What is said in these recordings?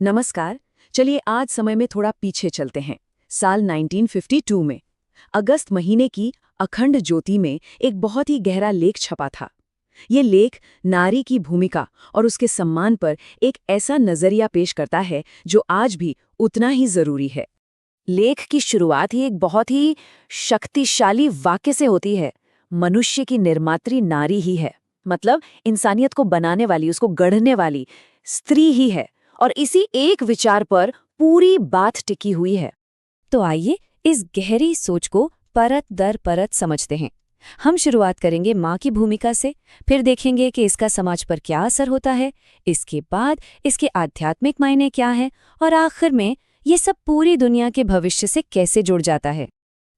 नमस्कार। चलिए आज समय में थोड़ा पीछे चलते हैं। साल 1952 में अगस्त महीने की अखंड ज्योति में एक बहुत ही गहरा लेख छपा था। ये लेख नारी की भूमिका और उसके सम्मान पर एक ऐसा नजरिया पेश करता है जो आज भी उतना ही जरूरी है। लेख की शुरुआत ही एक बहुत ही शक्तिशाली वाक्य से होती है। मनुष्य की निर्मात्री नारी ही है, मतलब इंसानियत को बनाने वाली, उसको गढ़ने वाली स्त्री ही है। और इसी एक विचार पर पूरी बात टिकी हुई है। तो आइए इस गहरी सोच को परत दर परत समझते हैं। हम शुरुआत करेंगे माँ की भूमिका से, फिर देखेंगे कि इसका समाज पर क्या असर होता है, इसके बाद इसके आध्यात्मिक मायने क्या हैं, और आखिर में ये सब पूरी दुनिया के भविष्य से कैसे जुड़ जाता है।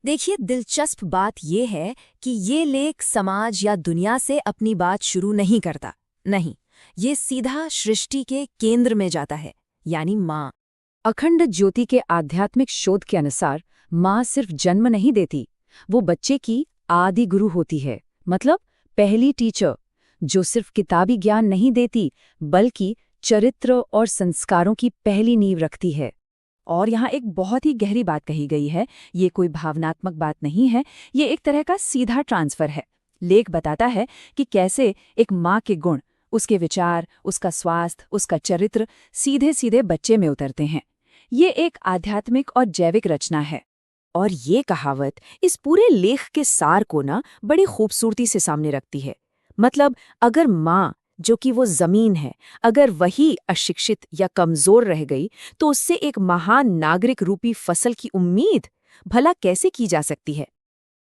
देखिए, दिलचस्प बात यह है कि ये लेख समाज या दुनिया से अपनी बात शुरू नहीं करता। नहीं, ये सीधा सृष्टि के केंद्र में जाता है, यानी माँ। अखंड ज्योति के आध्यात्मिक शोध के अनुसार माँ सिर्फ जन्म नहीं देती, वो बच्चे की आदि गुरु होती है। मतलब पहली टीचर, जो सिर्फ किताबी ज्ञान नहीं देती बल्कि चरित्र और संस्कारों की पहली नींव रखती है। और यहाँ एक बहुत ही गहरी बात कही गई है। ये कोई भावनात्मक बात नहीं है, ये एक तरह का सीधा ट्रांसफर है। लेख बताता है कि कैसे एक माँ के गुण, उसके विचार, उसका स्वास्थ्य, उसका चरित्र सीधे सीधे बच्चे में उतरते हैं। ये एक आध्यात्मिक और जैविक रचना है। और ये कहावत इस पूरे लेख के सार को बड़ी खूबसूरती से सामने रखती है। मतलब अगर माँ, जो कि वो जमीन है, अगर वही अशिक्षित या कमजोर रह गई, तो उससे एक महान नागरिक रूपी फसल की उम्मीद भला कैसे की जा सकती है।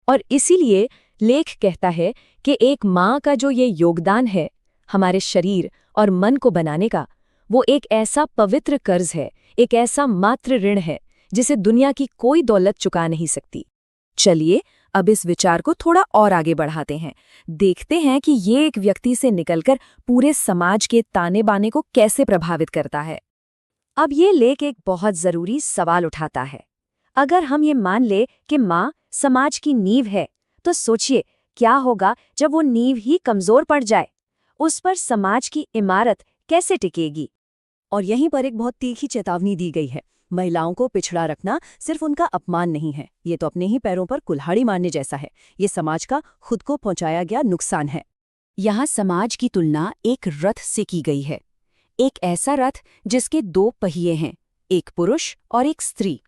और इसीलिए लेख कहता है कि एक माँ का जो ये योगदान है हमारे शरीर और मन को बनाने का, वो एक ऐसा पवित्र कर्ज है, एक ऐसा मात्र ऋण है जिसे दुनिया की कोई दौलत चुका नहीं सकती। चलिए अब इस विचार को थोड़ा और आगे बढ़ाते हैं। देखते हैं कि ये एक व्यक्ति से निकलकर पूरे समाज के ताने बाने को कैसे प्रभावित करता है। अब ये लेख एक बहुत जरूरी सवाल उठाता है। अगर हम ये मान ले कि माँ समाज की नींव है, तो सोचिए क्या होगा जब वो नींव ही कमजोर पड़ जाए। उस पर समाज की इमारत कैसे टिकेगी। और यहीं पर एक बहुत तीखी चेतावनी दी गई है। महिलाओं को पिछड़ा रखना सिर्फ उनका अपमान नहीं है, ये तो अपने ही पैरों पर कुल्हाड़ी मारने जैसा है। ये समाज का खुद को पहुंचाया गया नुकसान है। यहाँ समाज की तुलना एक रथ से की गई है। एक ऐसा रथ जिसके दो पहिए हैं, एक पुरुष और एक स्त्री।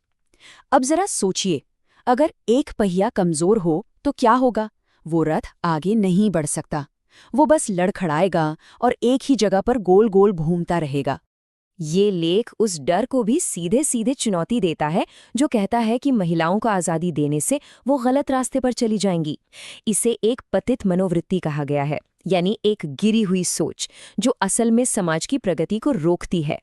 अब जरा सोचिए, अगर एक पहिया कमजोर हो तो क्या होगा। वो रथ आगे नहीं बढ़ सकता, वो बस लड़खड़ाएगा और एक ही जगह पर गोल गोल घूमता रहेगा। ये लेख उस डर को भी सीधे सीधे चुनौती देता है जो कहता है कि महिलाओं को आज़ादी देने से वो गलत रास्ते पर चली जाएंगी। इसे एक पतित मनोवृत्ति कहा गया है, यानी एक गिरी हुई सोच जो असल में समाज की प्रगति को रोकती है।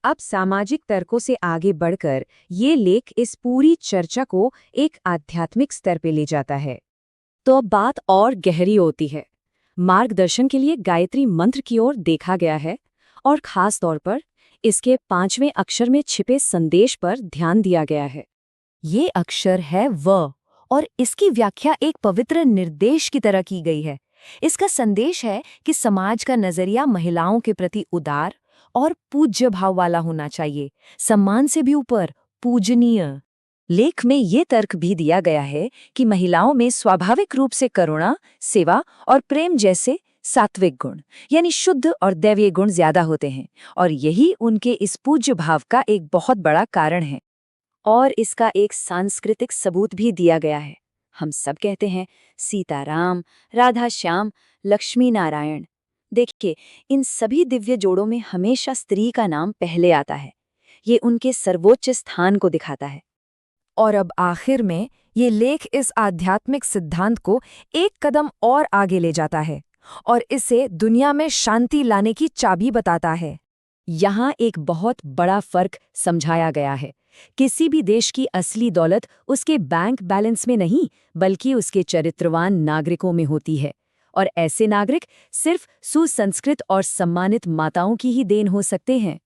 अब सामाजिक तर्कों से आगे बढ़कर ये लेख इस पूरी चर्चा को एक आध्यात्मिक स्तर पर ले जाता है। तो अब बात और गहरी होती है। मार्गदर्शन के लिए गायत्री मंत्र की ओर देखा गया है और खास तौर पर इसके 5वें अक्षर में छिपे संदेश पर ध्यान दिया गया है। ये अक्षर है व, और इसकी व्याख्या एक पवित्र निर्देश की तरह की गई है। इसका संदेश है कि समाज का नजरिया महिलाओं के प्रति उदार और पूज्य भाव वाला होना चाहिए, सम्मान से भी ऊपर, पूजनीय। लेख में ये तर्क भी दिया गया है कि महिलाओं में स्वाभाविक रूप से करुणा, सेवा और प्रेम जैसे सात्विक गुण, यानी शुद्ध और दैवीय गुण ज्यादा होते हैं, और यही उनके इस पूज्य भाव का एक बहुत बड़ा कारण है। और इसका एक सांस्कृतिक सबूत भी दिया गया है। हम सब कहते हैं सीताराम, राधा श्याम, लक्ष्मी नारायण। देखिए, इन सभी दिव्य जोड़ों में हमेशा स्त्री का नाम पहले आता है। ये उनके सर्वोच्च स्थान को दिखाता है। और अब आखिर में ये लेख इस आध्यात्मिक सिद्धांत को एक कदम और आगे ले जाता है और इसे दुनिया में शांति लाने की चाबी बताता है। यहाँ एक बहुत बड़ा फर्क समझाया गया है। किसी भी देश की असली दौलत उसके बैंक बैलेंस में नहीं, बल्कि उसके चरित्रवान नागरिकों में होती है। और ऐसे नागरिक सिर्फ सुसंस्कृत और सम्मानित माताओं की ही देन हो सकते हैं।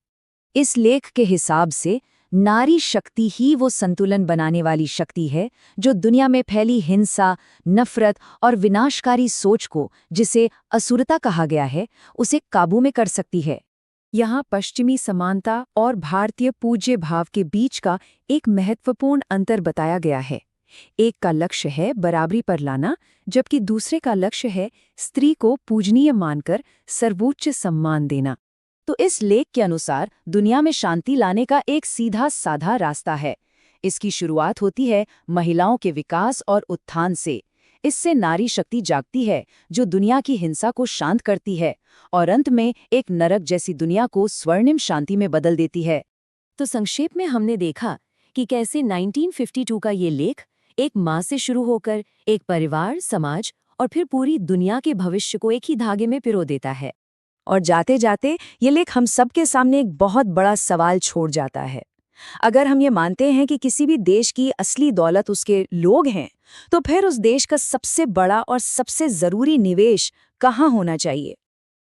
इस लेख के हिसाब से नारी शक्ति ही वो संतुलन बनाने वाली शक्ति है जो दुनिया में फैली हिंसा, नफरत और विनाशकारी सोच को, जिसे असुरता कहा गया है, उसे काबू में कर सकती है। यहाँ पश्चिमी समानता और भारतीय पूज्य भाव के बीच का एक महत्वपूर्ण अंतर बताया गया है। एक का लक्ष्य है बराबरी पर लाना, जबकि दूसरे का लक्ष्य है स्त्री को पूजनीय मानकर सर्वोच्च सम्मान देना। तो इस लेख के अनुसार दुनिया में शांति लाने का एक सीधा साधा रास्ता है। इसकी शुरुआत होती है महिलाओं के विकास और उत्थान से। इससे नारी शक्ति जागती है जो दुनिया की हिंसा को शांत करती है और अंत में एक नरक जैसी दुनिया को स्वर्णिम शांति में बदल देती है। तो संक्षेप में हमने देखा कि कैसे 1952 का ये लेख एक माँ से शुरू होकर एक परिवार, समाज और फिर पूरी दुनिया के भविष्य को एक ही धागे में पिरो देता है। और जाते जाते ये लेख हम सबके सामने एक बहुत बड़ा सवाल छोड़ जाता है। अगर हम ये मानते हैं कि किसी भी देश की असली दौलत उसके लोग हैं, तो फिर उस देश का सबसे बड़ा और सबसे जरूरी निवेश कहाँ होना चाहिए?